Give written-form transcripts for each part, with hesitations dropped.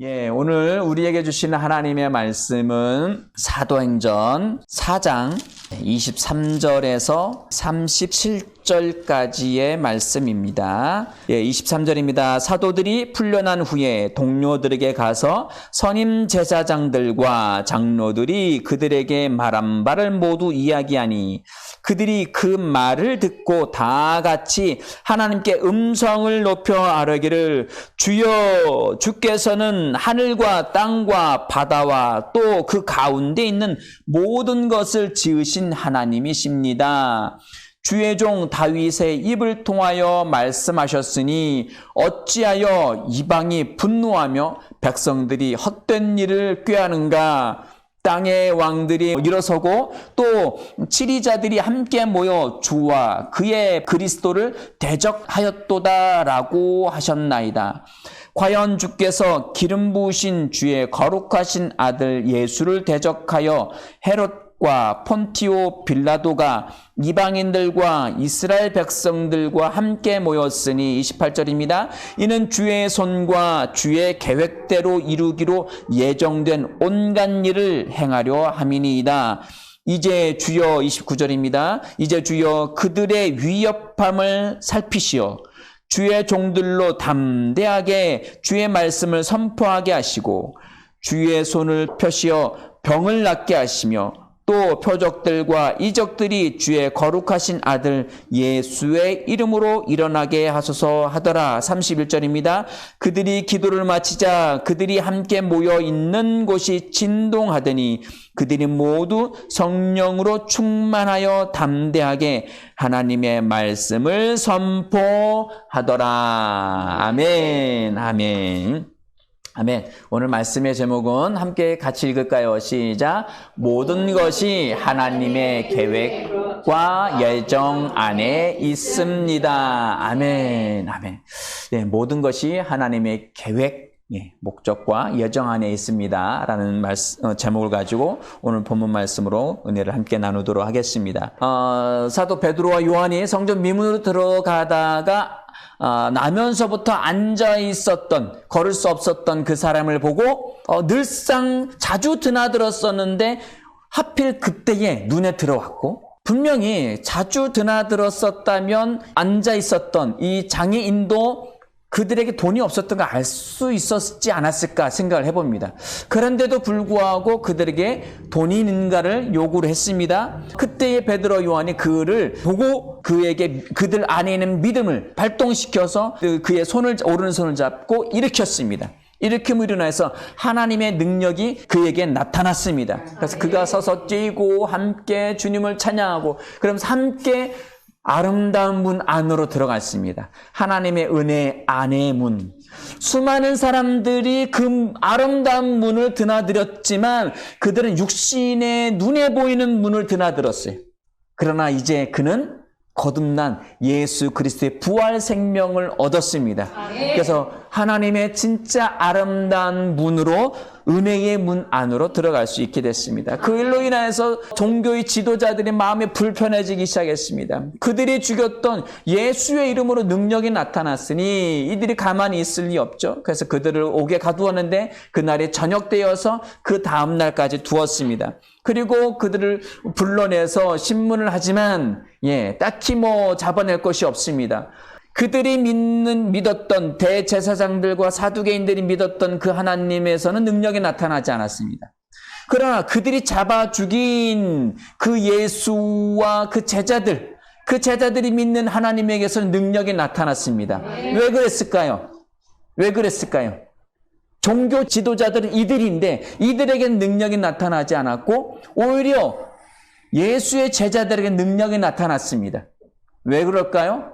예, 오늘 우리에게 주시는 하나님의 말씀은 사도행전 4장 23절에서 37절까지의 말씀입니다. 예, 23절입니다. 사도들이 풀려난 후에 동료들에게 가서 선임 제사장들과 장로들이 그들에게 말한 바를 모두 이야기하니 그들이 그 말을 듣고 다 같이 하나님께 음성을 높여 아뢰기를 주여 주께서는 하늘과 땅과 바다와 또 그 가운데 있는 모든 것을 지으신 하나님이십니다. 주의 종 다윗의 입을 통하여 말씀하셨으니 어찌하여 이방이 분노하며 백성들이 헛된 일을 꾀하는가. 땅의 왕들이 일어서고 또 치리자들이 함께 모여 주와 그의 그리스도를 대적하였도다라고 하셨나이다. 과연 주께서 기름 부으신 주의 거룩하신 아들 예수를 대적하여 헤롯과 폰티오 빌라도가 이방인들과 이스라엘 백성들과 함께 모였으니 28절입니다. 이는 주의 손과 주의 계획대로 이루기로 예정된 온갖 일을 행하려 함이니이다. 이제 주여 29절입니다. 이제 주여 그들의 위협함을 살피시어 주의 종들로 담대하게 주의 말씀을 선포하게 하시고 주의 손을 펴시어 병을 낫게 하시며 또 표적들과 이적들이 주의 거룩하신 아들 예수의 이름으로 일어나게 하소서 하더라. 31절입니다. 그들이 기도를 마치자 그들이 함께 모여 있는 곳이 진동하더니 그들이 모두 성령으로 충만하여 담대하게 하나님의 말씀을 선포하더라. 아멘, 아멘. 아멘. 오늘 말씀의 제목은 함께 같이 읽을까요? 시작. 모든 것이 하나님의 계획과 예정 안에 있습니다. 아멘. 아멘. 네, 모든 것이 하나님의 계획, 목적과 예정 안에 있습니다. 라는 제목을 가지고 오늘 본문 말씀으로 은혜를 함께 나누도록 하겠습니다. 사도 베드로와 요한이 성전 미문으로 들어가다가 나면서부터 앉아 있었던, 걸을 수 없었던 그 사람을 보고 늘상 자주 드나들었었는데 하필 그때에 눈에 들어왔고, 분명히 자주 드나들었었다면 앉아 있었던 이 장애인도 그들에게 돈이 없었던 걸 알 수 있었지 않았을까 생각을 해봅니다. 그런데도 불구하고 그들에게 돈이 있는가를 요구를 했습니다. 그때의 베드로 요한이 그를 보고 그에게 그들 안에 있는 믿음을 발동시켜서 그의 오른손을 잡고 일으켰습니다. 일으킴으로 인해서 하나님의 능력이 그에게 나타났습니다. 그래서 그가 서서 뛰고 함께 주님을 찬양하고 그러면서 함께 아름다운 문 안으로 들어갔습니다. 하나님의 은혜 안의 문. 수많은 사람들이 그 아름다운 문을 드나들었지만 그들은 육신의 눈에 보이는 문을 드나들었어요. 그러나 이제 그는 거듭난 예수 그리스도의 부활 생명을 얻었습니다. 그래서 하나님의 진짜 아름다운 문으로 은혜의 문 안으로 들어갈 수 있게 됐습니다. 그 일로 인해서 종교의 지도자들의 마음이 불편해지기 시작했습니다. 그들이 죽였던 예수의 이름으로 능력이 나타났으니 이들이 가만히 있을 리 없죠. 그래서 그들을 옥에 가두었는데 그날이 저녁 때여서 그 다음 날까지 두었습니다. 그리고 그들을 불러내서 신문을 하지만 딱히 잡아낼 것이 없습니다. 그들이 믿었던 대제사장들과 사두개인들이 믿었던 그 하나님에서는 능력이 나타나지 않았습니다. 그러나 그들이 잡아 죽인 그 예수와 그 제자들이 믿는 하나님에게서는 능력이 나타났습니다. 왜 그랬을까요? 왜 그랬을까요? 종교 지도자들은 이들인데 이들에게는 능력이 나타나지 않았고 오히려 예수의 제자들에게 능력이 나타났습니다. 왜 그럴까요?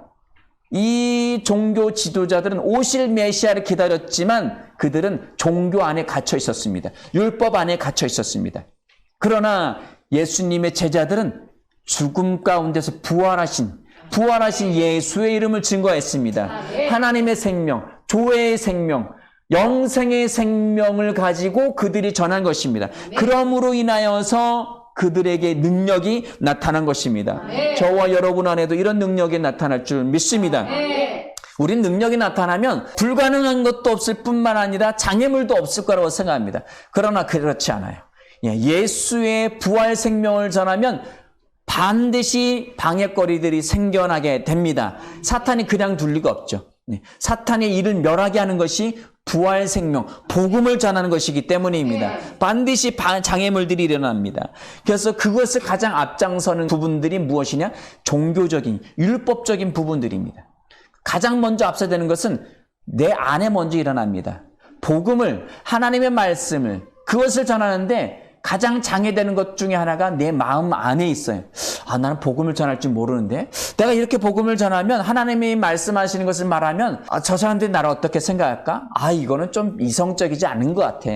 이 종교 지도자들은 오실 메시아를 기다렸지만 그들은 종교 안에 갇혀 있었습니다. 율법 안에 갇혀 있었습니다. 그러나 예수님의 제자들은 죽음 가운데서 부활하신 예수의 이름을 증거했습니다. 하나님의 생명, 조회의 생명, 영생의 생명을 가지고 그들이 전한 것입니다. 그러므로 인하여서 그들에게 능력이 나타난 것입니다. 저와 여러분 안에도 이런 능력이 나타날 줄 믿습니다. 우린 능력이 나타나면 불가능한 것도 없을 뿐만 아니라 장애물도 없을 거라고 생각합니다. 그러나 그렇지 않아요. 예수의 부활 생명을 전하면 반드시 방해거리들이 생겨나게 됩니다. 사탄이 그냥 둘 리가 없죠. 사탄의 일을 멸하게 하는 것이 부활 생명, 복음을 전하는 것이기 때문입니다. 반드시 장애물들이 일어납니다. 그래서 그것을 가장 앞장서는 부분들이 무엇이냐? 종교적인, 율법적인 부분들입니다. 가장 먼저 앞서되는 것은 내 안에 먼저 일어납니다. 복음을, 하나님의 말씀을, 그것을 전하는데 가장 장애되는 것 중에 하나가 내 마음 안에 있어요. 나는 복음을 전할 줄 모르는데 내가 이렇게 복음을 전하면 하나님이 말씀하시는 것을 말하면 저 사람들이 나를 어떻게 생각할까? 이거는 좀 이성적이지 않은 것 같아.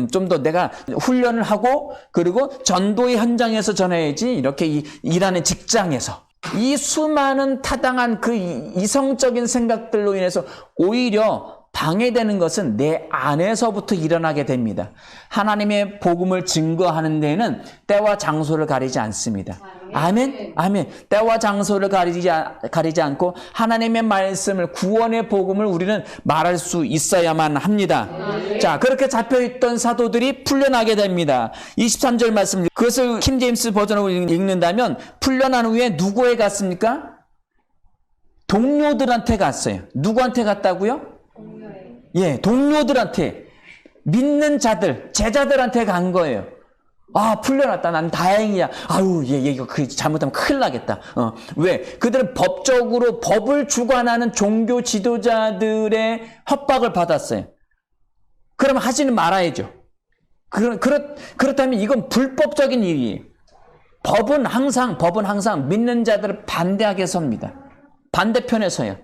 좀 더 내가 훈련을 하고 그리고 전도의 현장에서 전해야지 이렇게 일하는 직장에서. 이 수많은 타당한 그 이성적인 생각들로 인해서 오히려 방해되는 것은 내 안에서부터 일어나게 됩니다. 하나님의 복음을 증거하는 데에는 때와 장소를 가리지 않습니다. 아멘? 아멘. 때와 장소를 가리지 않고 하나님의 말씀을, 구원의 복음을 우리는 말할 수 있어야만 합니다. 자, 그렇게 잡혀있던 사도들이 풀려나게 됩니다. 23절 말씀, 그것을 킹제임스 버전으로 읽는다면 풀려난 후에 누구에 갔습니까? 동료들한테 갔어요. 누구한테 갔다고요? 동료들한테, 믿는 자들, 제자들한테 간 거예요. 풀려났다. 난 다행이야. 이거 잘못하면 큰일 나겠다. 왜? 그들은 법적으로 법을 주관하는 종교 지도자들의 협박을 받았어요. 그러면 하지는 말아야죠. 그렇다면 이건 불법적인 일이에요. 법은 항상 믿는 자들을 반대하게 섭니다. 반대편에 서요.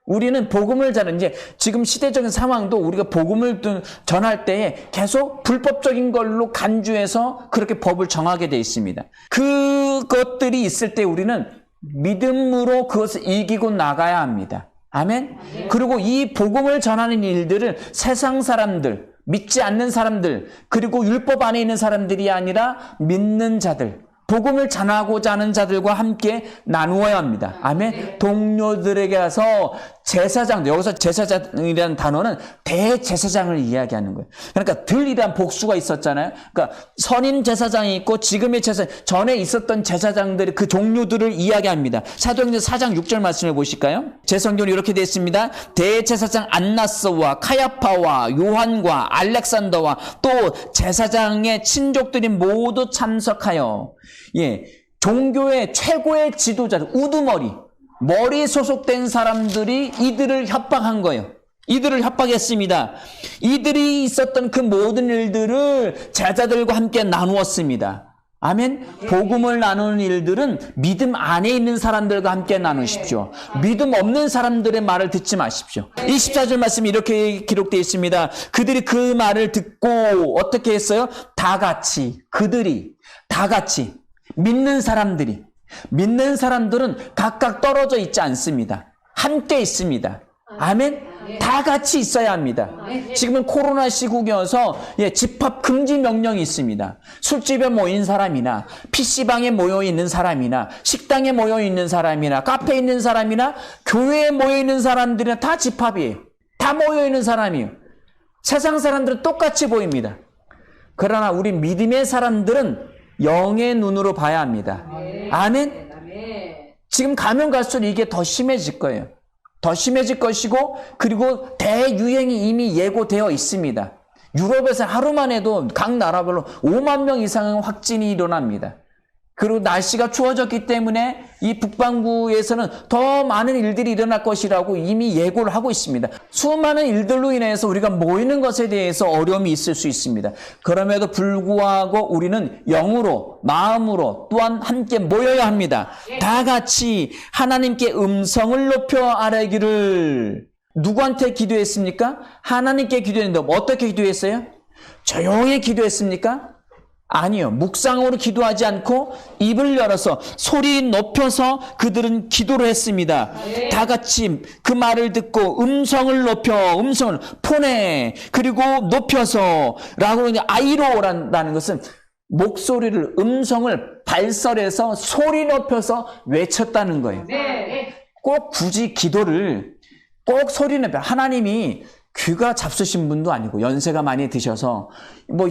우리는 복음을 전하는, 이제 지금 시대적인 상황도 우리가 복음을 전할 때에 계속 불법적인 걸로 간주해서 그렇게 법을 정하게 돼 있습니다. 그것들이 있을 때 우리는 믿음으로 그것을 이기고 나가야 합니다. 아멘? 그리고 이 복음을 전하는 일들을 세상 사람들, 믿지 않는 사람들, 그리고 율법 안에 있는 사람들이 아니라 믿는 자들, 복음을 전하고자 하는 자들과 함께 나누어야 합니다. 아멘. 동료들에게 가서 제사장, 여기서 제사장이라는 단어는 대제사장을 이야기하는 거예요. 그러니까 들이란 복수가 있었잖아요. 그러니까 선임 제사장이 있고 지금의 전에 있었던 제사장들의 그 종류들을 이야기합니다. 사도행전 4장 6절 말씀을 보실까요? 제 성경은 이렇게 되어 있습니다. 대제사장 안나스와 카야파와 요한과 알렉산더와 또 제사장의 친족들이 모두 참석하여 종교의 최고의 지도자들, 우두머리, 머리 소속된 사람들이 이들을 협박한 거예요. 이들을 협박했습니다. 이들이 있었던 그 모든 일들을 제자들과 함께 나누었습니다. 아멘. 복음을 나누는 일들은 믿음 안에 있는 사람들과 함께 나누십시오. 믿음 없는 사람들의 말을 듣지 마십시오. 24절 말씀이 이렇게 기록되어 있습니다. 그들이 그 말을 듣고 어떻게 했어요? 그들이 다 같이 믿는 사람들은 각각 떨어져 있지 않습니다. 함께 있습니다. 아멘. 다 같이 있어야 합니다. 지금은 코로나 시국이어서 집합 금지 명령이 있습니다. 술집에 모인 사람이나 PC방에 모여 있는 사람이나 식당에 모여 있는 사람이나 카페에 있는 사람이나 교회에 모여 있는 사람들이나 다 집합이에요. 다 모여 있는 사람이에요. 세상 사람들은 똑같이 보입니다. 그러나 우리 믿음의 사람들은 영의 눈으로 봐야 합니다. 아멘. 지금 가면 갈수록 이게 더 심해질 거예요. 더 심해질 것이고, 그리고 대유행이 이미 예고되어 있습니다. 유럽에서 하루만 해도 각 나라별로 5만 명 이상의 확진이 일어납니다. 그리고 날씨가 추워졌기 때문에 이 북반구에서는 더 많은 일들이 일어날 것이라고 이미 예고를 하고 있습니다. 수많은 일들로 인해서 우리가 모이는 것에 대해서 어려움이 있을 수 있습니다. 그럼에도 불구하고 우리는 영으로, 마음으로 또한 함께 모여야 합니다. 다 같이 하나님께 음성을 높여 아뢰기를. 누구한테 기도했습니까? 하나님께 기도했는데 어떻게 기도했어요? 조용히 기도했습니까? 아니요. 묵상으로 기도하지 않고 입을 열어서 소리 높여서 그들은 기도를 했습니다. 다 같이 그 말을 듣고 음성을 폰에 그리고 높여서 라고 아이로라는 것은 목소리를, 음성을 발설해서 소리 높여서 외쳤다는 거예요. 꼭 굳이 기도를 꼭 소리는 하나님이 귀가 잡수신 분도 아니고 연세가 많이 드셔서 뭐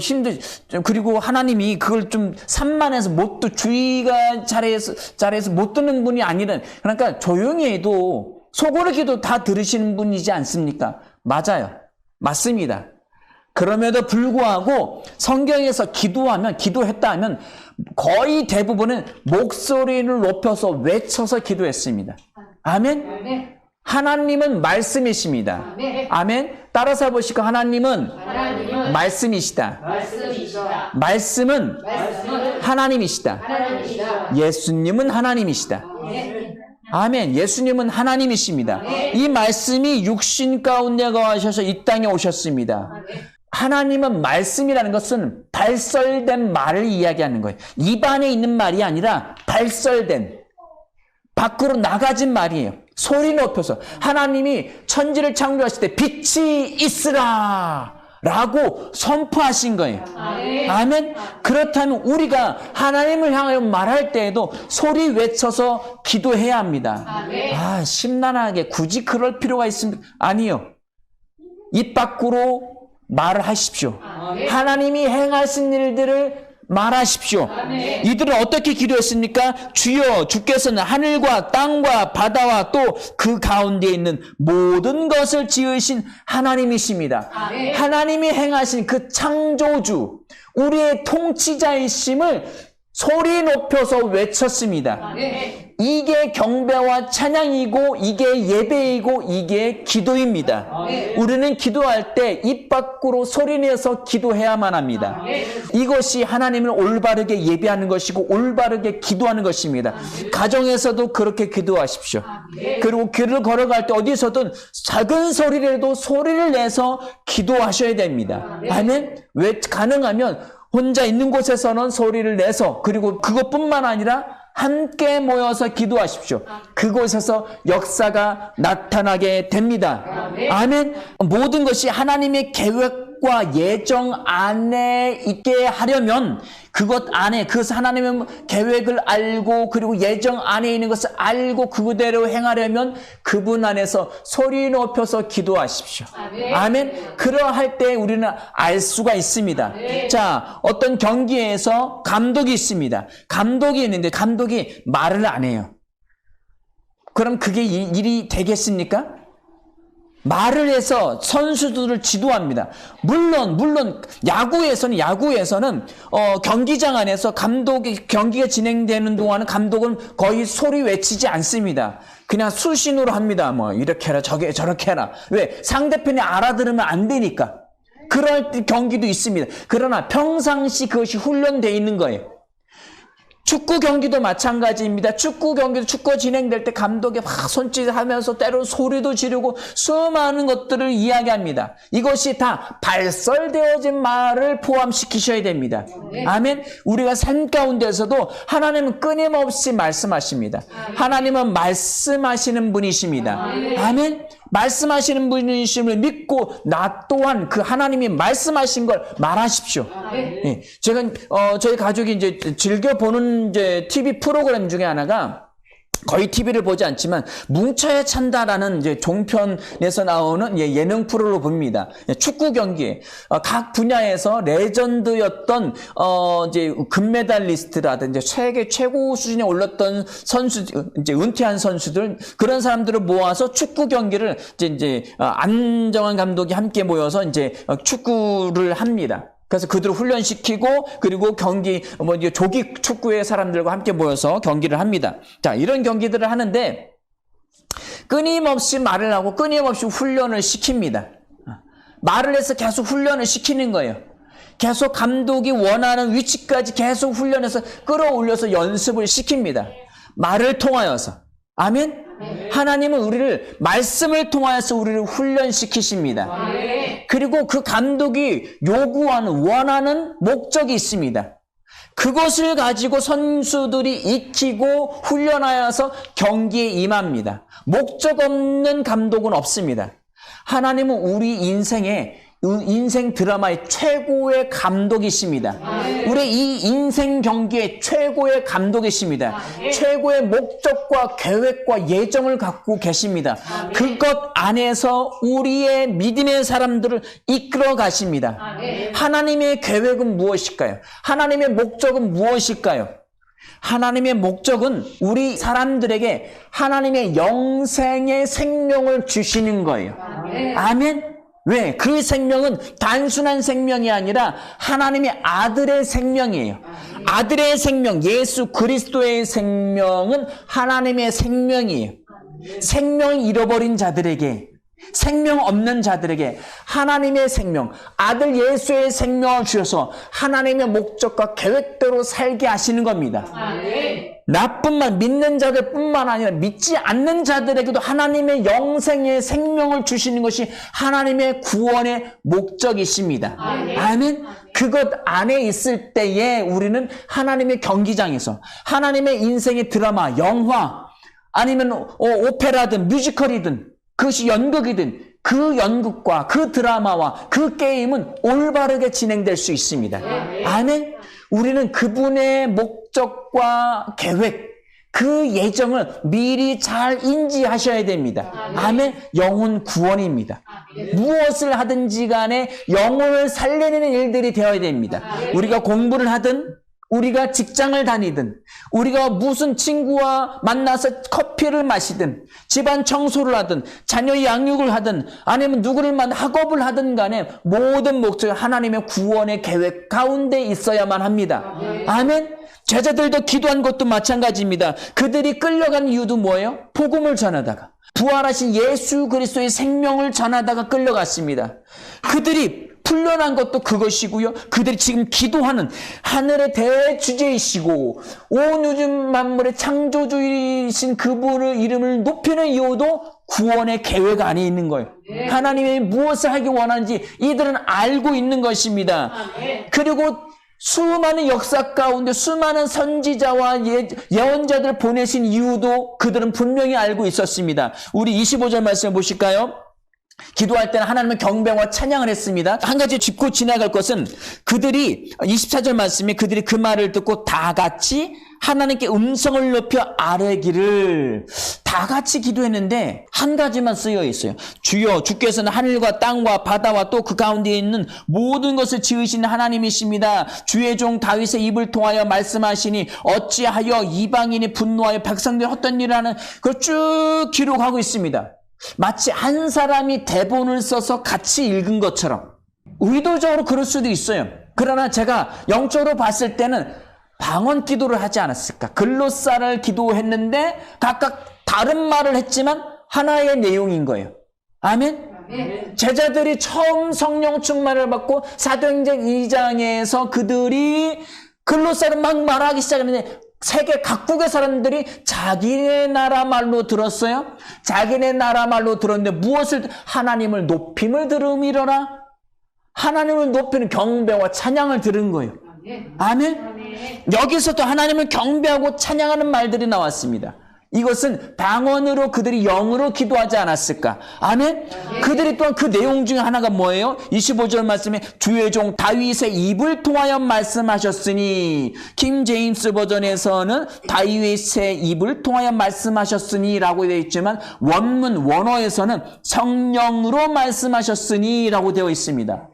그리고 하나님이 그걸 좀 산만해서 주의가 잘해서 못 듣는 분이 아니라 그러니까 조용히 해도 속으로 기도 다 들으시는 분이지 않습니까? 맞아요. 맞습니다. 그럼에도 불구하고 성경에서 기도했다 하면 거의 대부분은 목소리를 높여서 외쳐서 기도했습니다. 아멘? 하나님은 말씀이십니다. 아멘? 따라서 보시고 하나님은 말씀이시다. 말씀은 하나님이시다. 예수님은 하나님이시다. 아멘. 예수님은 하나님이십니다. 이 말씀이 육신 가운데 거하셔서 이 땅에 오셨습니다. 하나님은 말씀이라는 것은 발설된 말을 이야기하는 거예요. 입안에 있는 말이 아니라 발설된 밖으로 나가진 말이에요. 소리 높여서 하나님이 천지를 창조하실 때 빛이 있으라 라고 선포하신 거예요. 아멘. 그렇다면 우리가 하나님을 향하여 말할 때에도 소리 외쳐서 기도해야 합니다. 심란하게 굳이 그럴 필요가 있습니까? 아니요. 입 밖으로 말을 하십시오. 하나님이 행하신 일들을 말하십시오. 이들은 어떻게 기도했습니까? 주여, 주께서는 하늘과 땅과 바다와 또 그 가운데 있는 모든 것을 지으신 하나님이십니다. 하나님이 행하신 그 창조주, 우리의 통치자이심을 소리 높여서 외쳤습니다. 이게 경배와 찬양이고 이게 예배이고 이게 기도입니다. 우리는 기도할 때 입 밖으로 소리내서 기도해야만 합니다. 이것이 하나님을 올바르게 예배하는 것이고 올바르게 기도하는 것입니다. 가정에서도 그렇게 기도하십시오. 그리고 길을 걸어갈 때 어디서든 작은 소리라도 소리를 내서 기도하셔야 됩니다. 아멘? 왜 가능하면 혼자 있는 곳에서는 소리를 내서 그리고 그것뿐만 아니라 함께 모여서 기도하십시오. 그곳에서 역사가 나타나게 됩니다. 아멘. 모든 것이 하나님의 계획과 예정 안에 있게 하려면 그것 안에 그 하나님의 계획을 알고 그리고 예정 안에 있는 것을 알고 그대로 행하려면 그분 안에서 소리 높여서 기도하십시오. 아멘. 그러할 때 우리는 알 수가 있습니다. 자, 어떤 경기에서 감독이 있습니다. 감독이 있는데 감독이 말을 안 해요. 그럼 그게 일이 되겠습니까? 말을 해서 선수들을 지도합니다. 물론 야구에서는 경기장 안에서 경기가 진행되는 동안은 감독은 거의 소리 외치지 않습니다. 그냥 수신호로 합니다. 뭐 이렇게 해라 저렇게 해라. 왜? 상대편이 알아들으면 안 되니까. 그럴 경기도 있습니다. 그러나 평상시 그것이 훈련되어 있는 거예요. 축구 경기도 마찬가지입니다. 축구 진행될 때 감독이 막 손짓하면서 때로 소리도 지르고 수많은 것들을 이야기합니다. 이것이 다 발설되어진 말을 포함시키셔야 됩니다. 아멘. 우리가 삶 가운데서도 하나님은 끊임없이 말씀하십니다. 하나님은 말씀하시는 분이십니다. 아멘. 말씀하시는 분이심을 믿고 나 또한 그 하나님이 말씀하신 걸 말하십시오. 예. 제가 저희 가족이 이제 즐겨 보는 이제 TV 프로그램 중에 하나가 거의 TV를 보지 않지만 뭉쳐야 찬다라는 이제 종편에서 나오는 예능 프로로 봅니다. 축구 경기 각 분야에서 레전드였던 이제 금메달리스트라든지 세계 최고 수준에 올랐던 선수 이제 은퇴한 선수들 그런 사람들을 모아서 축구 경기를 이제 안정환 감독이 함께 모여서 이제 축구를 합니다. 그래서 그들을 훈련시키고 그리고 경기 조기 축구의 사람들과 함께 모여서 경기를 합니다. 자, 이런 경기들을 하는데 끊임없이 말을 하고 끊임없이 훈련을 시킵니다. 말을 해서 계속 훈련을 시키는 거예요. 계속 감독이 원하는 위치까지 계속 훈련해서 끌어올려서 연습을 시킵니다. 말을 통하여서. 아멘? 하나님은 우리를 말씀을 통하여서 우리를 훈련시키십니다. 그리고 그 감독이 요구하는 원하는 목적이 있습니다. 그것을 가지고 선수들이 익히고 훈련하여서 경기에 임합니다. 목적 없는 감독은 없습니다. 하나님은 우리 인생에 인생 드라마의 최고의 감독이십니다. 우리 이 인생 경기의 최고의 감독이십니다. 최고의 목적과 계획과 예정을 갖고 계십니다. 그것 안에서 우리의 믿음의 사람들을 이끌어 가십니다. 하나님의 계획은 무엇일까요? 하나님의 목적은 무엇일까요? 하나님의 목적은 우리 사람들에게 하나님의 영생의 생명을 주시는 거예요. 아멘? 왜? 그 생명은 단순한 생명이 아니라 하나님의 아들의 생명이에요. 아들의 생명, 예수 그리스도의 생명은 하나님의 생명이에요. 생명을 잃어버린 자들에게, 생명 없는 자들에게 하나님의 생명, 아들 예수의 생명을 주셔서 하나님의 목적과 계획대로 살게 하시는 겁니다. 나뿐만, 믿는 자들뿐만 아니라 믿지 않는 자들에게도 하나님의 영생의 생명을 주시는 것이 하나님의 구원의 목적이십니다. 아멘. 그것 안에 있을 때에 우리는 하나님의 경기장에서 하나님의 인생의 드라마, 영화, 아니면 오페라든 뮤지컬이든 그것이 연극이든 그 연극과 그 드라마와 그 게임은 올바르게 진행될 수 있습니다. 아멘. 우리는 그분의 목적과 계획, 그 예정을 미리 잘 인지하셔야 됩니다. 아멘. 영혼 구원입니다. 무엇을 하든지 간에 영혼을 살리는 일들이 되어야 됩니다. 우리가 공부를 하든 우리가 직장을 다니든 우리가 무슨 친구와 만나서 커피를 마시든 집안 청소를 하든 자녀 양육을 하든 아니면 누구를 만나 학업을 하든 간에 모든 목적이 하나님의 구원의 계획 가운데 있어야만 합니다. 아멘. 제자들도 기도한 것도 마찬가지입니다. 그들이 끌려간 이유도 뭐예요? 복음을 전하다가 부활하신 예수 그리스도의 생명을 전하다가 끌려갔습니다. 그들이 풀려난 것도 그것이고요. 그들이 지금 기도하는 하늘의 대주제이시고 온 우주 만물의 창조주이신 그분의 이름을 높이는 이유도 구원의 계획 안에 있는 거예요. 하나님이 무엇을 하기 원하는지 이들은 알고 있는 것입니다. 그리고 수많은 역사 가운데 수많은 선지자와 예언자들을 보내신 이유도 그들은 분명히 알고 있었습니다. 우리 25절 말씀 보실까요? 기도할 때는 하나님의 경배와 찬양을 했습니다. 한 가지 짚고 지나갈 것은 그들이 24절 말씀에 그들이 그 말을 듣고 다 같이 하나님께 음성을 높여 아뢰기를 다 같이 기도했는데 한 가지만 쓰여 있어요. 주여 주께서는 하늘과 땅과 바다와 또 그 가운데 있는 모든 것을 지으신 하나님이십니다. 주의 종 다윗의 입을 통하여 말씀하시니 어찌하여 이방인이 분노하여 백성들이 헛된 일을 하는 그걸 쭉 기록하고 있습니다. 마치 한 사람이 대본을 써서 같이 읽은 것처럼 의도적으로 그럴 수도 있어요. 그러나 제가 영적으로 봤을 때는 방언 기도를 하지 않았을까? 글로사를 기도했는데 각각 다른 말을 했지만 하나의 내용인 거예요. 아멘? 제자들이 처음 성령 충만을 받고 사도행전 2장에서 그들이 글로사를 막 말하기 시작했는데 세계 각국의 사람들이 자기네 나라 말로 들었어요. 자기네 나라 말로 들었는데 무엇을 하나님을 높임을 들음이러라. 하나님을 높이는 경배와 찬양을 들은 거예요. 아멘. 여기서도 하나님을 경배하고 찬양하는 말들이 나왔습니다. 이것은 방언으로 그들이 영으로 기도하지 않았을까? 아멘? 그들이 또한 그 내용 중에 하나가 뭐예요? 25절 말씀에 주의 종 다윗의 입을 통하여 말씀하셨으니 킹 제임스 버전에서는 다윗의 입을 통하여 말씀하셨으니 라고 되어 있지만 원어에서는 성령으로 말씀하셨으니 라고 되어 있습니다.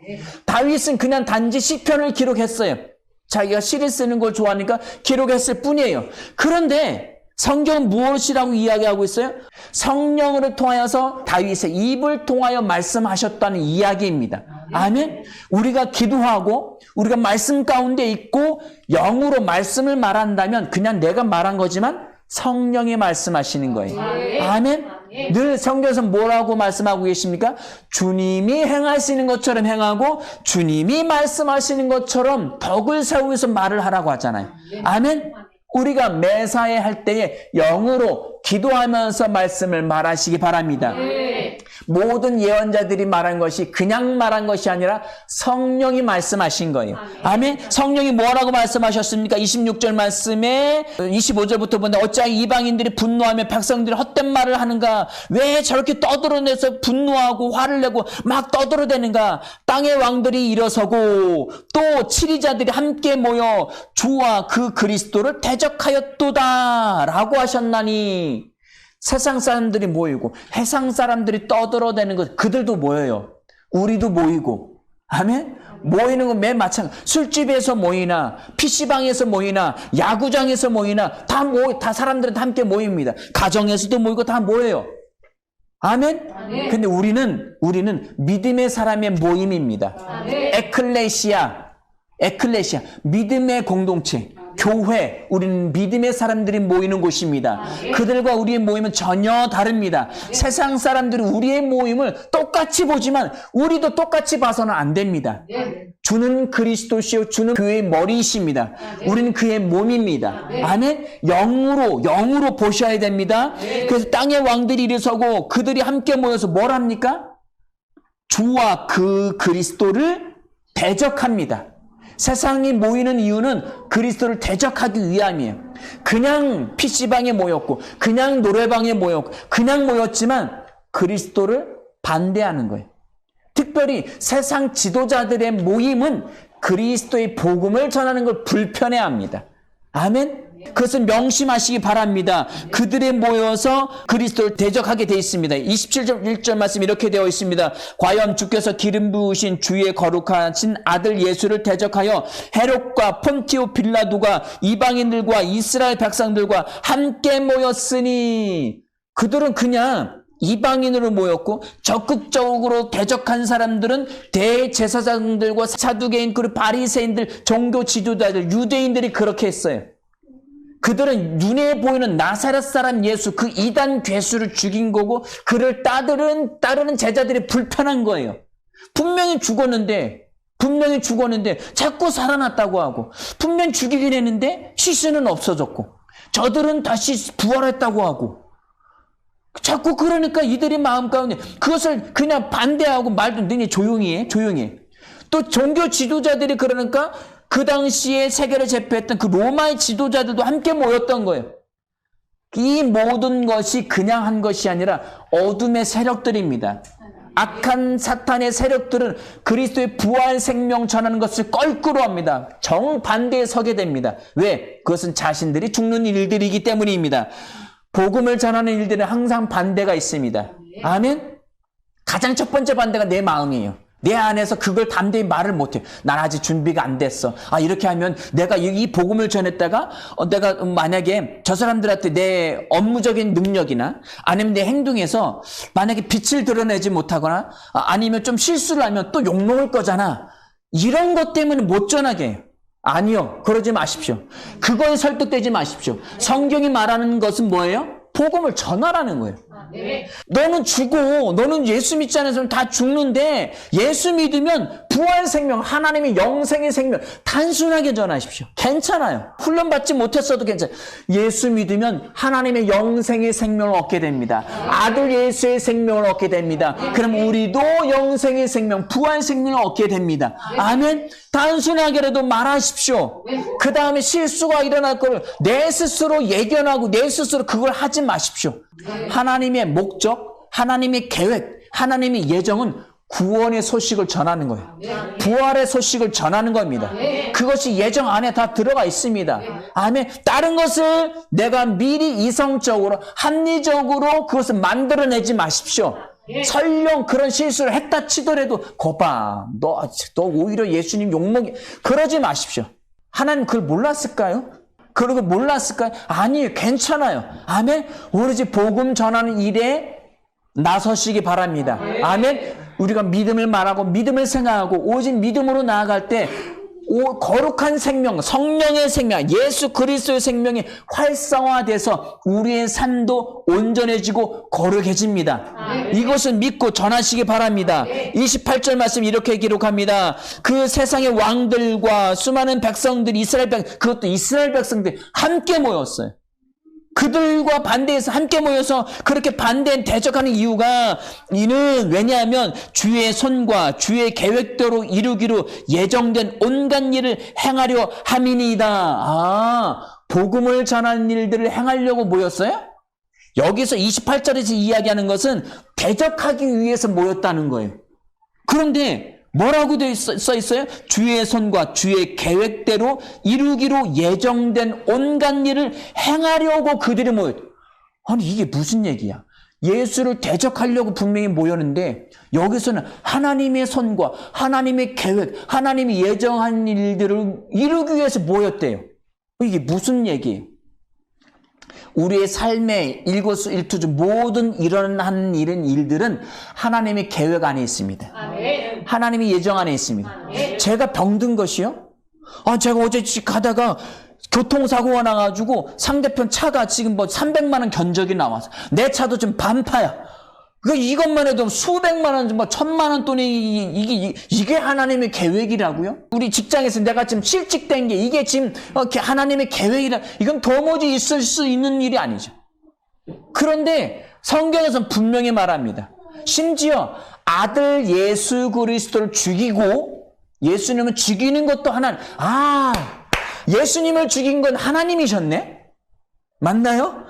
다윗은 그냥 단지 시편을 기록했어요. 자기가 시를 쓰는 걸 좋아하니까 기록했을 뿐이에요. 그런데 성경은 무엇이라고 이야기하고 있어요? 성령으로 통하여서 다윗의 입을 통하여 말씀하셨다는 이야기입니다. 아멘? 우리가 기도하고 우리가 말씀 가운데 있고 영으로 말씀을 말한다면 그냥 내가 말한 거지만 성령이 말씀하시는 거예요. 아멘? 늘 성경에서 뭐라고 말씀하고 계십니까? 주님이 행하시는 것처럼 행하고 주님이 말씀하시는 것처럼 덕을 세우면서 말을 하라고 하잖아요. 아멘? 우리가 매사에 할 때에 영으로 기도하면서 말씀을 말하시기 바랍니다. 모든 예언자들이 말한 것이 그냥 말한 것이 아니라 성령이 말씀하신 거예요. 아멘. 성령이 뭐라고 말씀하셨습니까? 26절 말씀에 25절부터 보는데 어찌하여 이방인들이 분노하며 백성들이 헛된 말을 하는가? 왜 저렇게 떠들어내서 분노하고 화를 내고 막 떠들어대는가? 땅의 왕들이 일어서고 또 치리자들이 함께 모여 주와 그 그리스도를 대적하였도다 라고 하셨나니. 세상 사람들이 모이고 해상 사람들이 떠들어대는 것, 그들도 모여요. 우리도 모이고. 아멘? 모이는 건 맨 마찬가지. 술집에서 모이나 PC방에서 모이나 야구장에서 모이나 다 사람들은 다 함께 모입니다. 가정에서도 모이고 다 모여요. 아멘? 근데 우리는 믿음의 사람의 모임입니다. 에클레시아, 믿음의 공동체. 교회, 우리는 믿음의 사람들이 모이는 곳입니다. 그들과 우리의 모임은 전혀 다릅니다. 세상 사람들이 우리의 모임을 똑같이 보지만 우리도 똑같이 봐서는 안 됩니다. 주는 그리스도시요 주는 교회의 머리이십니다. 우리는 그의 몸입니다. 아멘. 영으로 보셔야 됩니다. 그래서 땅의 왕들이 일어서고 그들이 함께 모여서 뭘 합니까? 주와 그 그리스도를 대적합니다. 세상이 모이는 이유는 그리스도를 대적하기 위함이에요. 그냥 PC방에 모였고 그냥 노래방에 모였고 그냥 모였지만 그리스도를 반대하는 거예요. 특별히 세상 지도자들의 모임은 그리스도의 복음을 전하는 걸 불편해합니다. 아멘. 그것을 명심하시기 바랍니다. 그들이 모여서 그리스도를 대적하게 되어 있습니다. 27절 1절 말씀 이렇게 되어 있습니다. 과연 주께서 기름 부으신 주의 거룩하신 아들 예수를 대적하여 헤롯과 폰티오 빌라도가 이방인들과 이스라엘 백성들과 함께 모였으니. 그들은 그냥 이방인으로 모였고 적극적으로 대적한 사람들은 대제사장들과 사두개인 그리고 바리새인들, 종교 지도자들, 유대인들이 그렇게 했어요. 그들은 눈에 보이는 나사렛 사람 예수, 그 이단 괴수를 죽인 거고 그를 따르는 제자들이 불편한 거예요. 분명히 죽었는데 자꾸 살아났다고 하고, 분명히 죽이긴 했는데 시신은 없어졌고 저들은 다시 부활했다고 하고, 자꾸 그러니까 이들이 마음 가운데 그것을 그냥 반대하고 말도 너네 조용히 해. 또 종교 지도자들이 그러니까 그 당시에 세계를 제패했던 그 로마의 지도자들도 함께 모였던 거예요. 이 모든 것이 그냥 한 것이 아니라 어둠의 세력들입니다. 악한 사탄의 세력들은 그리스도의 부활 생명 전하는 것을 껄끄러워합니다. 정반대에 서게 됩니다. 왜? 그것은 자신들이 죽는 일들이기 때문입니다. 복음을 전하는 일들은 항상 반대가 있습니다. 아멘? 가장 첫 번째 반대가 내 마음이에요. 내 안에서 그걸 담대히 말을 못해. 난 아직 준비가 안 됐어. 이렇게 하면 내가 이 복음을 전했다가 내가 만약에 저 사람들한테 내 업무적인 능력이나 아니면 내 행동에서 만약에 빛을 드러내지 못하거나 아니면 좀 실수를 하면 또 욕먹을 거잖아. 이런 것 때문에 못 전하게 해요. 아니요. 그러지 마십시오. 그거에 설득되지 마십시오. 성경이 말하는 것은 뭐예요? 복음을 전하라는 거예요. 너는 죽어. 너는 예수 믿지 않은 사람 다 죽는데 예수 믿으면 부활 생명, 하나님의 영생의 생명 단순하게 전하십시오. 괜찮아요. 훈련받지 못했어도 괜찮아요. 예수 믿으면 하나님의 영생의 생명을 얻게 됩니다. 아들 예수의 생명을 얻게 됩니다. 그럼 우리도 영생의 생명, 부활 생명을 얻게 됩니다. 아멘. 단순하게라도 말하십시오. 그 다음에 실수가 일어날 걸 내 스스로 예견하고 내 스스로 그걸 하지 마십시오. 하나님의 목적, 하나님의 계획, 하나님의 예정은 구원의 소식을 전하는 거예요. 부활의 소식을 전하는 겁니다. 그것이 예정 안에 다 들어가 있습니다. 아멘. 다른 것을 내가 미리 이성적으로, 합리적으로 그것을 만들어내지 마십시오. 설령 그런 실수를 했다 치더라도 거봐, 너 오히려 예수님 욕먹이, 그러지 마십시오. 하나님 그걸 몰랐을까요? 그러고 몰랐을까요? 아니에요. 괜찮아요. 아멘. 오로지 복음 전하는 일에 나서시기 바랍니다. 아멘. 우리가 믿음을 말하고 믿음을 생각하고 오직 믿음으로 나아갈 때 거룩한 생명, 성령의 생명, 예수 그리스도의 생명이 활성화돼서 우리의 삶도 온전해지고 거룩해집니다. 이것을 믿고 전하시기 바랍니다. 28절 말씀 이렇게 기록합니다. 그 세상의 왕들과 수많은 백성들이 그것도 이스라엘 백성들이 함께 모였어요. 그들과 반대해서 함께 모여서 그렇게 대적하는 이유가 이는 왜냐하면 주의 손과 주의 계획대로 이루기로 예정된 온갖 일을 행하려 함이니이다. 복음을 전하는 일들을 행하려고 모였어요? 여기서 28절에서 이야기하는 것은 대적하기 위해서 모였다는 거예요. 그런데 뭐라고 써 있어요? 주의 손과 주의 계획대로 이루기로 예정된 온갖 일을 행하려고 그들이 모였다. 아니 이게 무슨 얘기야? 예수를 대적하려고 분명히 모였는데 여기서는 하나님의 손과 하나님의 계획, 하나님이 예정한 일들을 이루기 위해서 모였대요. 이게 무슨 얘기예요? 우리의 삶의 일거수일투족 모든 일어나는 일들은 하나님의 계획 안에 있습니다. 아멘. 하나님의 예정 안에 있습니다. 아멘. 제가 병든 것이요? 제가 어제 가다가 교통사고가 나가지고 상대편 차가 지금 300만 원 견적이 나와서 내 차도 지금 반파야. 이것만 해도 수백만 원, 1000만 원 돈이 이게 하나님의 계획이라고요? 우리 직장에서 내가 지금 실직된 게 이게 지금 하나님의 계획이라, 이건 도무지 있을 수 있는 일이 아니죠. 그런데 성경에서는 분명히 말합니다. 심지어 아들 예수 그리스도를 죽이고 예수님을 죽이는 것도 예수님을 죽인 건 하나님이셨네? 맞나요?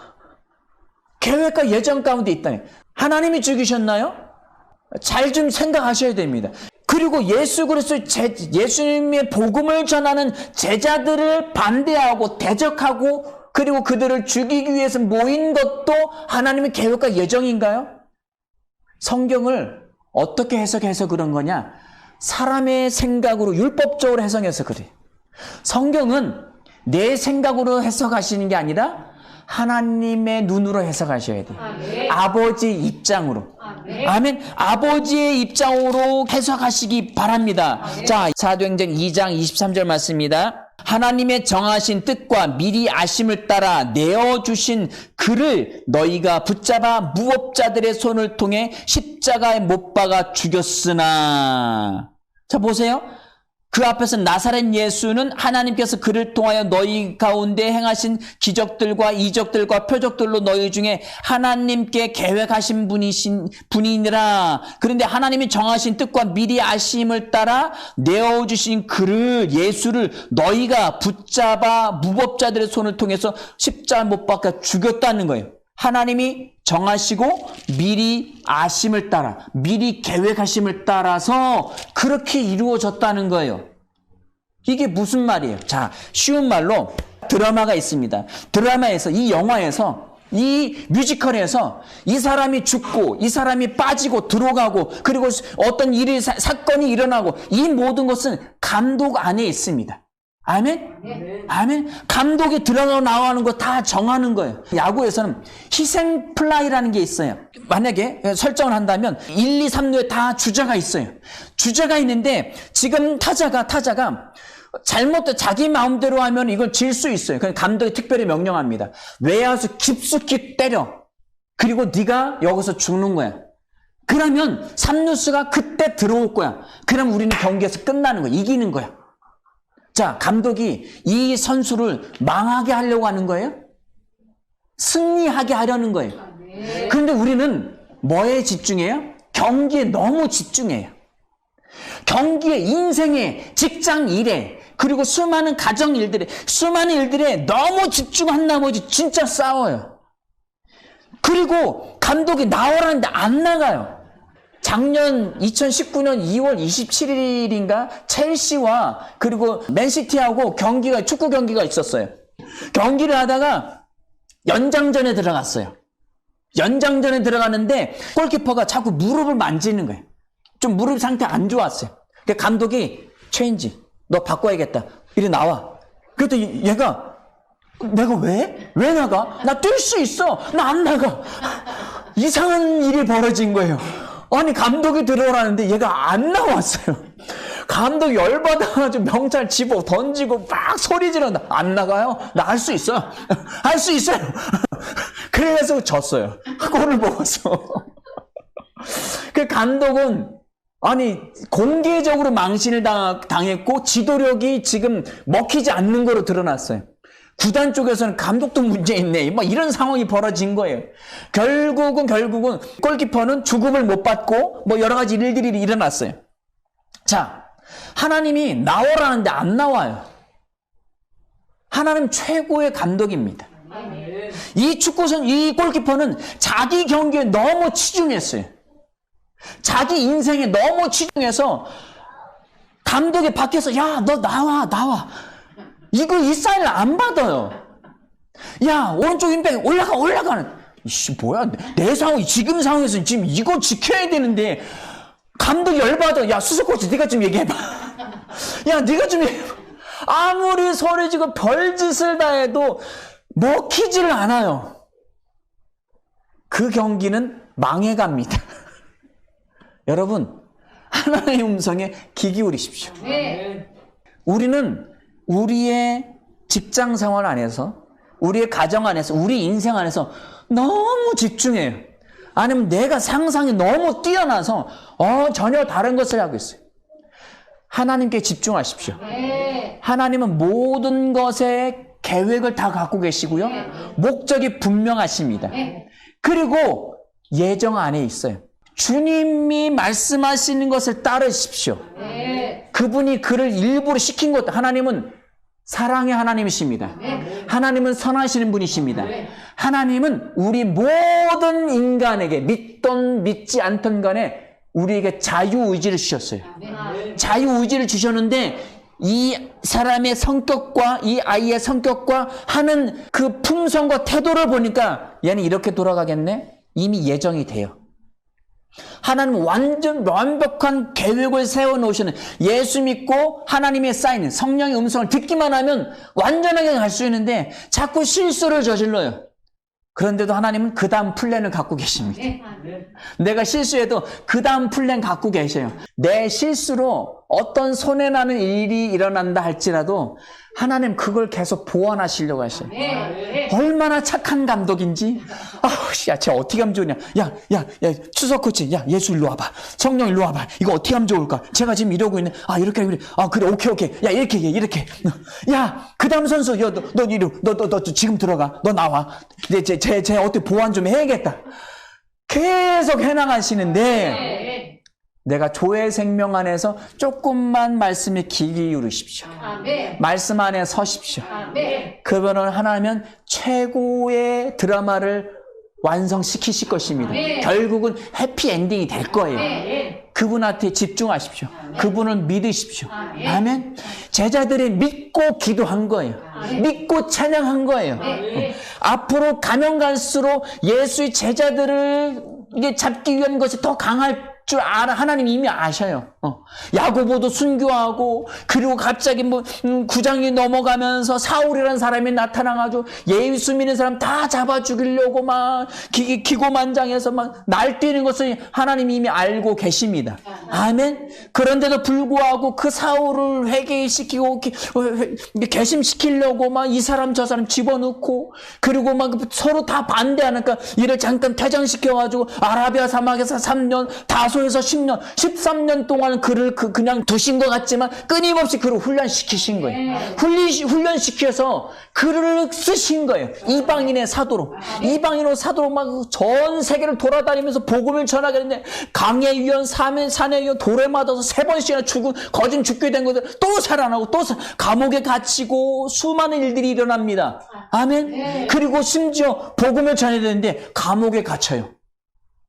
계획과 예정 가운데 있다네. 하나님이 죽이셨나요? 잘 좀 생각하셔야 됩니다. 그리고 예수 그리스도 예수님의 복음을 전하는 제자들을 반대하고 대적하고 그리고 그들을 죽이기 위해서 모인 것도 하나님의 계획과 예정인가요? 성경을 어떻게 해석해서 그런 거냐? 사람의 생각으로 율법적으로 해석해서 그래. 성경은 내 생각으로 해석하시는 게 아니라 하나님의 눈으로 해석하셔야 돼요. 아멘. 아버지 입장으로. 아멘. 아멘. 아버지의 입장으로 해석하시기 바랍니다. 아멘. 자, 사도행전 2장 23절 말씀입니다. 하나님의 정하신 뜻과 미리 아심을 따라 내어주신 그를 너희가 붙잡아 무법자들의 손을 통해 십자가에 못 박아 죽였으나. 자, 보세요. 그 앞에서 나사렛 예수는 하나님께서 그를 통하여 너희 가운데 행하신 기적들과 이적들과 표적들로 너희 중에 하나님께 계획하신 분이니라. 그런데 하나님이 정하신 뜻과 미리 아심을 따라 내어주신 그를 예수를 너희가 붙잡아 무법자들의 손을 통해서 십자가 못 박아 죽였다는 거예요. 하나님이 정하시고 미리 아심을 따라 미리 계획하심을 따라서 그렇게 이루어졌다는 거예요. 이게 무슨 말이에요? 자, 쉬운 말로 드라마가 있습니다. 드라마에서 이 영화에서 이 뮤지컬에서 이 사람이 죽고 이 사람이 빠지고 들어가고 그리고 어떤 일이 사건이 일어나고 이 모든 것은 감독 안에 있습니다. 아멘? 네. 아멘? 감독이 들어가고 나오는 거 다 정하는 거예요. 야구에서는 희생 플라이라는 게 있어요. 만약에 설정을 한다면 1, 2, 3루에 다 주자가 있어요. 주자가 있는데 지금 타자가 잘못돼 자기 마음대로 하면 이걸 질 수 있어요. 그냥 감독이 특별히 명령합니다. 외야수 깊숙이 때려. 그리고 네가 여기서 죽는 거야. 그러면 3루수가 그때 들어올 거야. 그럼 우리는 경기에서 끝나는 거야. 이기는 거야. 자, 감독이 이 선수를 망하게 하려고 하는 거예요? 승리하게 하려는 거예요. 그런데 우리는 뭐에 집중해요? 경기에 너무 집중해요. 경기에, 인생에, 직장 일에, 그리고 수많은 가정 일들에, 수많은 일들에 너무 집중한 나머지 진짜 싸워요. 그리고 감독이 나오라는데 안 나가요. 작년 2019년 2월 27일인가 첼시와 그리고 맨시티하고 축구 경기가 있었어요. 경기를 하다가 연장전에 들어갔어요. 연장전에 들어가는데 골키퍼가 자꾸 무릎을 만지는 거예요. 좀 무릎 상태 안 좋았어요. 그러니까 감독이 체인지, 너 바꿔야겠다. 이리 나와. 그랬더니 얘가 내가 왜? 왜 나가? 나 뛸 수 있어. 나 안 나가. 이상한 일이 벌어진 거예요. 아니 감독이 들어오라는데 얘가 안 나왔어요. 감독이 열받아가지고 명찰 집어 던지고 막 소리 지른다. 안 나가요? 나 할 수 있어요. 할 수 있어요. 그래서 졌어요. 골을 먹었어. 그 감독은 아니 공개적으로 망신을 당했고 지도력이 지금 먹히지 않는 거로 드러났어요. 구단 쪽에서는 감독도 문제 있네. 뭐 이런 상황이 벌어진 거예요. 결국은 골키퍼는 주급을 못 받고 뭐 여러 가지 일들이 일어났어요. 자, 하나님이 나오라는데 안 나와요. 하나님 최고의 감독입니다. 이 골키퍼는 자기 경기에 너무 치중했어요. 자기 인생에 너무 치중해서 감독이 밖에서 야, 너 나와. 이거 이 사인을 안 받아요. 야, 오른쪽 윙백 올라가는. 이씨, 뭐야. 내 상황, 지금 상황에서 지금 이거 지켜야 되는데, 감독이 열받아. 야, 수석코치, 네가 좀 얘기해봐. 야, 네가 좀 얘기해봐. 아무리 소리지고 별짓을 다 해도 먹히지를 않아요. 그 경기는 망해갑니다. 여러분, 하나님의 음성에 귀 기울이십시오. 우리는 우리의 직장 생활 안에서, 우리의 가정 안에서, 우리 인생 안에서 너무 집중해요. 아니면 내가 상상이 너무 뛰어나서 전혀 다른 것을 하고 있어요. 하나님께 집중하십시오. 하나님은 모든 것의 계획을 다 갖고 계시고요. 목적이 분명하십니다. 그리고 예정 안에 있어요. 주님이 말씀하시는 것을 따르십시오. 그분이 그를 일부러 시킨 것, 하나님은 사랑의 하나님이십니다. 하나님은 선하시는 분이십니다. 하나님은 우리 모든 인간에게 믿던 믿지 않던 간에 우리에게 자유의지를 주셨어요. 자유의지를 주셨는데 이 사람의 성격과 이 아이의 성격과 하는 그 품성과 태도를 보니까 얘는 이렇게 돌아가겠네? 이미 예정이 돼요. 하나님은 완벽한 계획을 세워놓으시는, 예수 믿고 하나님의 사인, 성령의 음성을 듣기만 하면 완전하게 갈 수 있는데 자꾸 실수를 저질러요. 그런데도 하나님은 그 다음 플랜을 갖고 계십니다. 내가 실수해도 그 다음 플랜 갖고 계셔요. 내 실수로 어떤 손해나는 일이 일어난다 할지라도 하나님 그걸 계속 보완하시려고 하셔요. 얼마나 착한 감독인지. 야, 쟤 어떻게 하면 좋으냐. 야, 추석 코치, 야, 예수 일로 와봐. 성령 일로 와봐. 이거 어떻게 하면 좋을까? 제가 지금 이러고 있네. 이렇게, 그래. 그래, 오케이. 야, 이렇게. 야, 그 다음 선수, 야, 너 지금 들어가. 너 나와. 쟤 어떻게 보완 좀 해야겠다. 계속 해나가시는데, 내가 조의 생명 안에서 조금만 말씀에 귀 기울이십시오. 말씀 안에 서십시오. 그분은 하나면 최고의 드라마를 완성시키실 것입니다. 결국은 해피엔딩이 될 거예요. 그분한테 집중하십시오. 그분을 믿으십시오. 아멘. 제자들이 믿고 기도한 거예요. 믿고 찬양한 거예요. 앞으로 가면 갈수록 예수의 제자들을 잡기 위한 것이 더 강할 줄 알아. 하나님 이미 아셔요. 야고보도 순교하고, 그리고 갑자기 9장이 넘어가면서 사울이라는 사람이 나타나가지고 예수 믿는 사람 다 잡아 죽이려고 막 기고만장해서 막 날뛰는 것을 하나님이 이미 알고 계십니다. 아멘. 그런데도 불구하고 그 사울을 회개시키고 개심시키려고 막 이 사람 저 사람 집어넣고, 그리고 막 서로 다 반대하니까 이를 잠깐 퇴장시켜가지고 아라비아 사막에서 3년, 다소에서 10년, 13년 동안 그를 그냥 두신 것 같지만 끊임없이 그를 훈련시키신 거예요. 훈련시켜서 그를 쓰신 거예요. 이방인의 사도로. 이방인으로 사도로 막 전 세계를 돌아다니면서 복음을 전하게 했는데, 강의 위원, 산의 위원, 돌에 맞아서 3번씩이나 거진 죽게 된 것들 또 살아나고, 또 감옥에 갇히고 수많은 일들이 일어납니다. 아멘. 그리고 심지어 복음을 전해야 되는데 감옥에 갇혀요.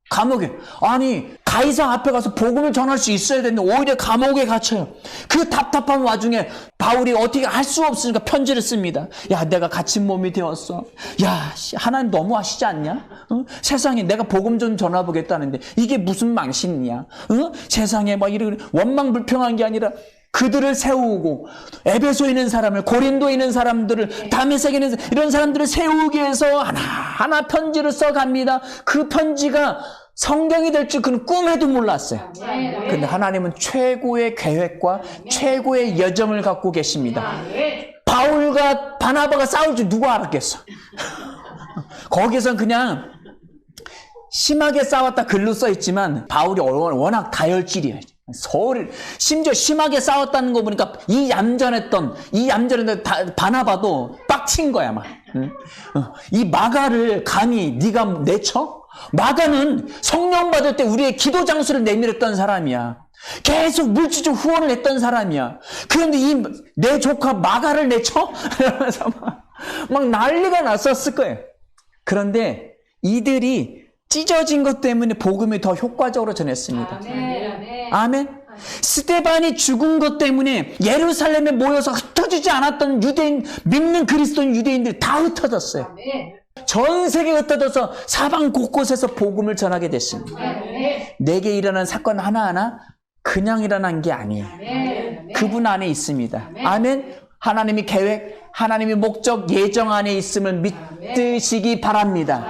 감옥에. 아니, 가이사 앞에 가서 복음을 전할 수 있어야 되는데 오히려 감옥에 갇혀요. 그 답답한 와중에 바울이 어떻게 할 수 없으니까 편지를 씁니다. 야, 내가 갇힌 몸이 되었어. 야, 하나님 너무하시지 않냐? 세상에 내가 복음 좀 전해보겠다는데 이게 무슨 망신이냐? 세상에 막 이런 원망불평한 게 아니라 그들을 세우고, 에베소에 있는 사람을, 고린도에 있는 사람들을, 다메섹에 있는 이런 사람들을 세우기 위해서 하나하나 편지를 써갑니다. 그 편지가 성경이 될 줄 그는 꿈에도 몰랐어요. 근데 하나님은 최고의 계획과 최고의 여정을 갖고 계십니다. 바울과 바나바가 싸울 줄 누가 알았겠어? 거기선 그냥 심하게 싸웠다 글로 써있지만 바울이 워낙 다혈질이에요. 심지어 심하게 싸웠다는 거 보니까 이 얌전했던 바나바도 빡친 거야, 막. 이 마가를 감히 네가 내쳐? 마가는 성령 받을 때 우리의 기도 장소를 내밀었던 사람이야. 계속 물질적 후원을 했던 사람이야. 그런데 내 조카 마가를 내쳐? 이러면서 막 난리가 났었을 거예요. 그런데 이들이 찢어진 것 때문에 복음이 더 효과적으로 전했습니다. 아멘. 스데반이 죽은 것 때문에 예루살렘에 모여서 흩어지지 않았던 유대인, 믿는 그리스도인 유대인들이 다 흩어졌어요. 전 세계에 흩어져서 사방 곳곳에서 복음을 전하게 됐습니다. 내게 일어난 사건 하나하나 그냥 일어난 게 아니에요. 그분 안에 있습니다. 아멘. 하나님의 계획, 하나님의 목적, 예정 안에 있음을 믿으시기 바랍니다.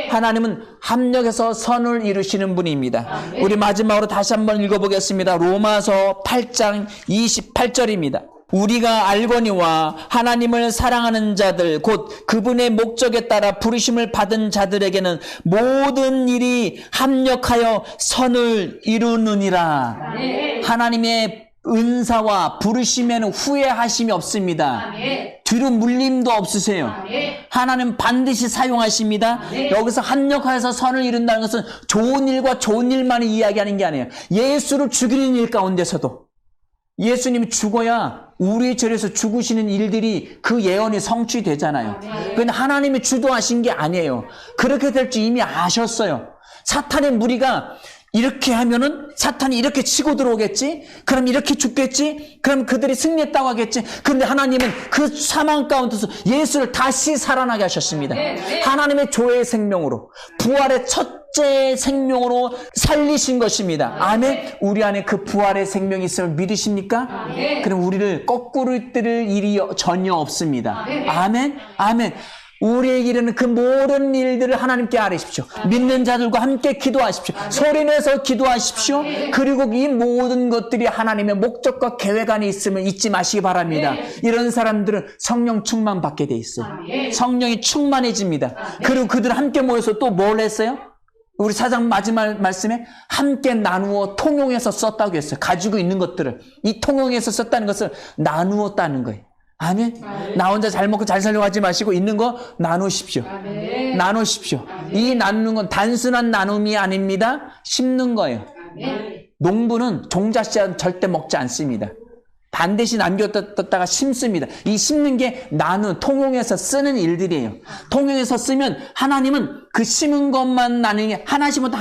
하나님은 합력해서 선을 이루시는 분입니다. 우리 마지막으로 다시 한번 읽어보겠습니다. 로마서 8장 28절입니다. 우리가 알거니와 하나님을 사랑하는 자들 곧 그분의 목적에 따라 부르심을 받은 자들에게는 모든 일이 합력하여 선을 이루느니라. 하나님의 은사와 부르심에는 후회하심이 없습니다. 뒤로 물림도 없으세요. 하나님 반드시 사용하십니다. 여기서 합력하여서 선을 이룬다는 것은 좋은 일과 좋은 일만을 이야기하는 게 아니에요. 예수를 죽이는 일 가운데서도 예수님이 죽어야 우리의 죄에서 죽으시는 일들이 그 예언이 성취되잖아요. 그런데 하나님이 주도하신 게 아니에요. 그렇게 될 줄 이미 아셨어요. 사탄의 무리가 이렇게 하면은 사탄이 이렇게 치고 들어오겠지? 그럼 이렇게 죽겠지? 그럼 그들이 승리했다고 하겠지? 그런데 하나님은 그 사망 가운데서 예수를 다시 살아나게 하셨습니다. 하나님의 조의 생명으로, 부활의 첫째 생명으로 살리신 것입니다. 아멘. 우리 안에 그 부활의 생명이 있음을 믿으십니까? 그럼 우리를 거꾸로 들을 일이 전혀 없습니다. 아멘. 아멘. 우리에게 이르는 그 모든 일들을 하나님께 아뢰십시오. 믿는 자들과 함께 기도하십시오. 소리내서 기도하십시오. 그리고 이 모든 것들이 하나님의 목적과 계획 안에 있음을 잊지 마시기 바랍니다. 이런 사람들은 성령 충만 받게 돼 있어요. 성령이 충만해집니다. 그리고 그들 함께 모여서 또 뭘 했어요? 우리 사장 마지막 말씀에 함께 나누어 통용해서 썼다고 했어요. 가지고 있는 것들을 이 통용해서 썼다는 것을 나누었다는 거예요. 아멘. 나 혼자 잘 먹고 잘 살려고 하지 마시고 있는 거 나누십시오. 나누십시오. 이 나누는 건 단순한 나눔이 아닙니다. 심는 거예요. 농부는 종자씨앗은 절대 먹지 않습니다. 반드시 남겨뒀다가 심습니다. 이 심는 게 통용해서 쓰는 일들이에요. 통용해서 쓰면 하나님은 그 심은 것만 나는 게 하나 심으면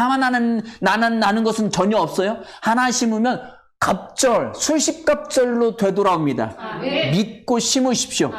나는 것은 전혀 없어요. 하나 심으면 갑절, 수십 갑절로 되돌아옵니다. 믿고 심으십시오.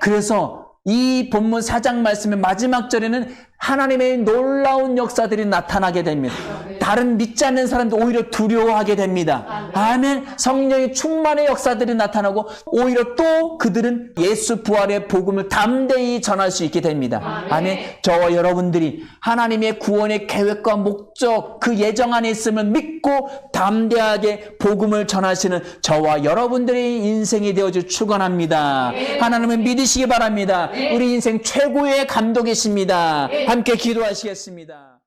그래서 이 본문 4장 말씀의 마지막 절에는 하나님의 놀라운 역사들이 나타나게 됩니다. 다른 믿지 않는 사람도 오히려 두려워하게 됩니다. 아멘. 성령의 충만의 역사들이 나타나고 오히려 또 그들은 예수 부활의 복음을 담대히 전할 수 있게 됩니다. 아멘. 저와 여러분들이 하나님의 구원의 계획과 목적 그 예정 안에 있음을 믿고 담대하게 복음을 전하시는 저와 여러분들의 인생이 되어줄 축원합니다. 하나님을 믿으시기 바랍니다. 우리 인생 최고의 감독이십니다. 함께 기도하시겠습니다.